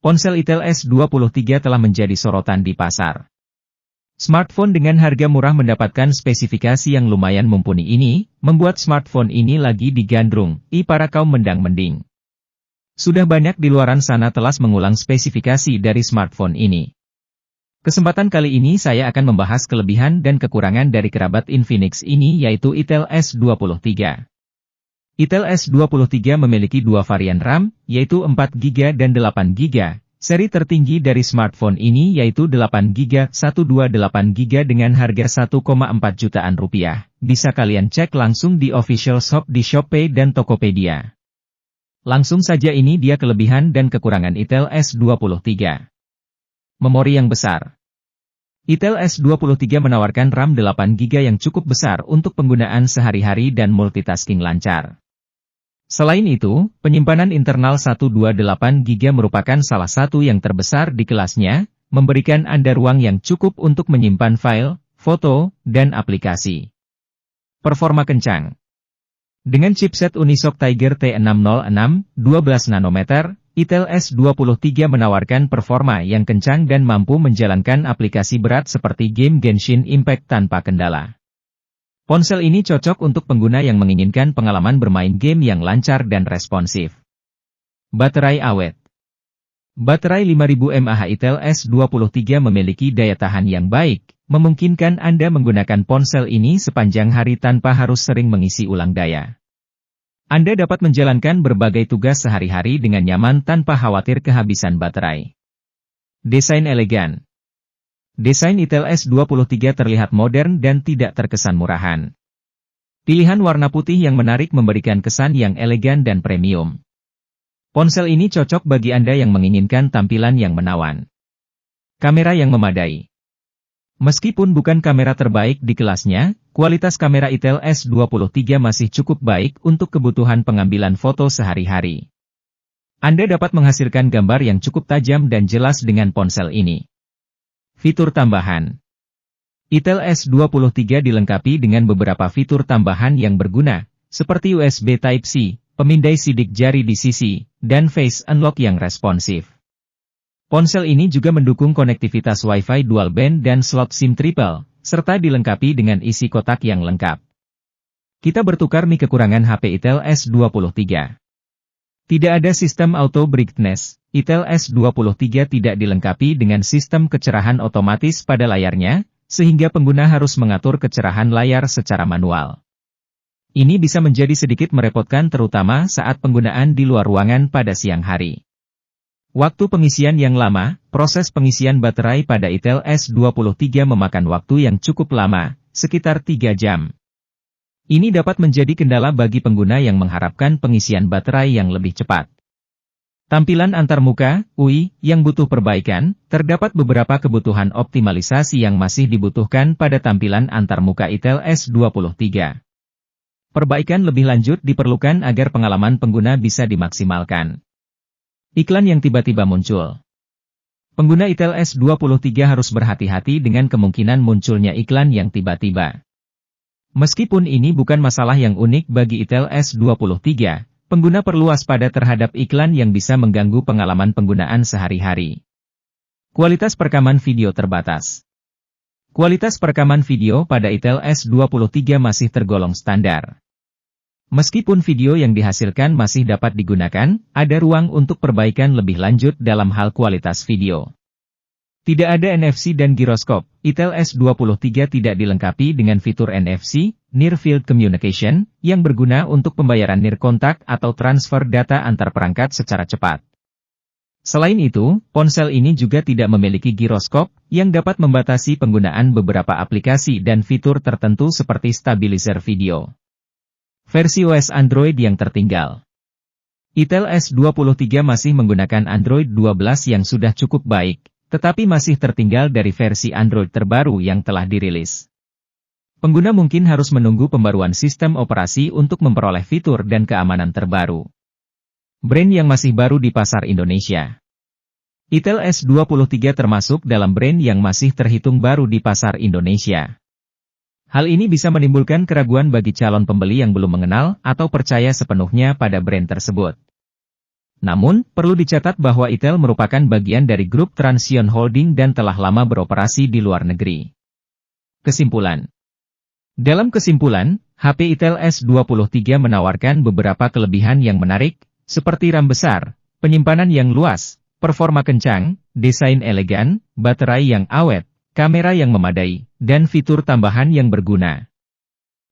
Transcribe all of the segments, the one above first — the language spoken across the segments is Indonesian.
Ponsel Itel S23 telah menjadi sorotan di pasar. Smartphone dengan harga murah mendapatkan spesifikasi yang lumayan mumpuni ini, membuat smartphone ini lagi digandrung para kaum mendang-mending. Sudah banyak di luaran sana telas mengulang spesifikasi dari smartphone ini. Kesempatan kali ini saya akan membahas kelebihan dan kekurangan dari kerabat Infinix ini yaitu Itel S23. Itel S23 memiliki dua varian RAM, yaitu 4GB dan 8GB. Seri tertinggi dari smartphone ini yaitu 8GB 128GB dengan harga 1,4 jutaan rupiah. Bisa kalian cek langsung di official shop di Shopee dan Tokopedia. Langsung saja ini dia kelebihan dan kekurangan Itel S23. Memori yang besar. Itel S23 menawarkan RAM 8GB yang cukup besar untuk penggunaan sehari-hari dan multitasking lancar. Selain itu, penyimpanan internal 128GB merupakan salah satu yang terbesar di kelasnya, memberikan Anda ruang yang cukup untuk menyimpan file, foto, dan aplikasi. Performa kencang. Dengan chipset Unisoc Tiger T606, 12 nanometer, Itel S23 menawarkan performa yang kencang dan mampu menjalankan aplikasi berat seperti game Genshin Impact tanpa kendala. Ponsel ini cocok untuk pengguna yang menginginkan pengalaman bermain game yang lancar dan responsif. Baterai awet. Baterai 5000 mAh Itel S23 memiliki daya tahan yang baik, memungkinkan Anda menggunakan ponsel ini sepanjang hari tanpa harus sering mengisi ulang daya. Anda dapat menjalankan berbagai tugas sehari-hari dengan nyaman tanpa khawatir kehabisan baterai. Desain elegan. Desain Itel S23 terlihat modern dan tidak terkesan murahan. Pilihan warna putih yang menarik memberikan kesan yang elegan dan premium. Ponsel ini cocok bagi Anda yang menginginkan tampilan yang menawan. Kamera yang memadai. Meskipun bukan kamera terbaik di kelasnya, kualitas kamera Itel S23 masih cukup baik untuk kebutuhan pengambilan foto sehari-hari. Anda dapat menghasilkan gambar yang cukup tajam dan jelas dengan ponsel ini. Fitur tambahan. Itel S23 dilengkapi dengan beberapa fitur tambahan yang berguna, seperti USB Type-C, pemindai sidik jari di sisi, dan Face Unlock yang responsif. Ponsel ini juga mendukung konektivitas Wi-Fi dual band dan slot SIM triple, serta dilengkapi dengan isi kotak yang lengkap. Kita bertukar nih kekurangan HP Itel S23. Tidak ada sistem auto brightness. Itel S23 tidak dilengkapi dengan sistem kecerahan otomatis pada layarnya, sehingga pengguna harus mengatur kecerahan layar secara manual. Ini bisa menjadi sedikit merepotkan terutama saat penggunaan di luar ruangan pada siang hari. Waktu pengisian yang lama. Proses pengisian baterai pada Itel S23 memakan waktu yang cukup lama, sekitar 3 jam. Ini dapat menjadi kendala bagi pengguna yang mengharapkan pengisian baterai yang lebih cepat. Tampilan antarmuka, UI, yang butuh perbaikan, terdapat beberapa kebutuhan optimalisasi yang masih dibutuhkan pada tampilan antarmuka Itel S23. Perbaikan lebih lanjut diperlukan agar pengalaman pengguna bisa dimaksimalkan. Iklan yang tiba-tiba muncul. Pengguna Itel S23 harus berhati-hati dengan kemungkinan munculnya iklan yang tiba-tiba. Meskipun ini bukan masalah yang unik bagi Itel S23, pengguna perlu waspada terhadap iklan yang bisa mengganggu pengalaman penggunaan sehari-hari. Kualitas perekaman video terbatas. Kualitas perekaman video pada Itel S23 masih tergolong standar. Meskipun video yang dihasilkan masih dapat digunakan, ada ruang untuk perbaikan lebih lanjut dalam hal kualitas video. Tidak ada NFC dan giroskop. Itel S23 tidak dilengkapi dengan fitur NFC, Near Field Communication, yang berguna untuk pembayaran near kontak atau transfer data antar perangkat secara cepat. Selain itu, ponsel ini juga tidak memiliki giroskop, yang dapat membatasi penggunaan beberapa aplikasi dan fitur tertentu seperti stabilizer video. Versi OS Android yang tertinggal. Itel S23 masih menggunakan Android 12 yang sudah cukup baik, tetapi masih tertinggal dari versi Android terbaru yang telah dirilis. Pengguna mungkin harus menunggu pembaruan sistem operasi untuk memperoleh fitur dan keamanan terbaru. Brand yang masih baru di pasar Indonesia. Itel S23 termasuk dalam brand yang masih terhitung baru di pasar Indonesia. Hal ini bisa menimbulkan keraguan bagi calon pembeli yang belum mengenal atau percaya sepenuhnya pada brand tersebut. Namun, perlu dicatat bahwa Itel merupakan bagian dari grup Transsion Holding dan telah lama beroperasi di luar negeri. Kesimpulan. Dalam kesimpulan, HP Itel S23 menawarkan beberapa kelebihan yang menarik, seperti RAM besar, penyimpanan yang luas, performa kencang, desain elegan, baterai yang awet, kamera yang memadai, dan fitur tambahan yang berguna.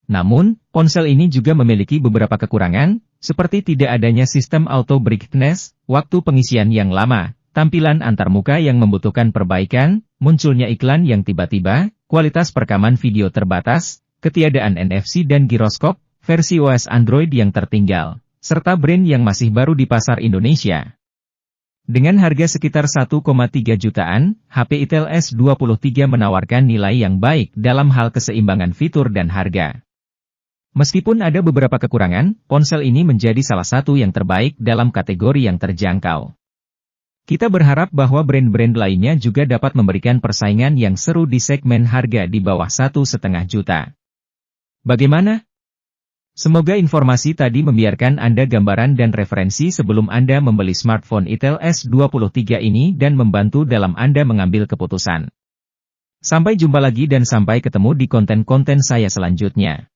Namun, ponsel ini juga memiliki beberapa kekurangan, seperti tidak adanya sistem auto brightness, waktu pengisian yang lama, tampilan antarmuka yang membutuhkan perbaikan, munculnya iklan yang tiba-tiba, kualitas perekaman video terbatas, ketiadaan NFC dan giroskop, versi OS Android yang tertinggal, serta brand yang masih baru di pasar Indonesia. Dengan harga sekitar 1,3 jutaan, HP Itel S23 menawarkan nilai yang baik dalam hal keseimbangan fitur dan harga. Meskipun ada beberapa kekurangan, ponsel ini menjadi salah satu yang terbaik dalam kategori yang terjangkau. Kita berharap bahwa brand-brand lainnya juga dapat memberikan persaingan yang seru di segmen harga di bawah 1,5 juta. Bagaimana? Semoga informasi tadi membiarkan Anda gambaran dan referensi sebelum Anda membeli smartphone Itel S23 ini dan membantu dalam Anda mengambil keputusan. Sampai jumpa lagi dan sampai ketemu di konten-konten saya selanjutnya.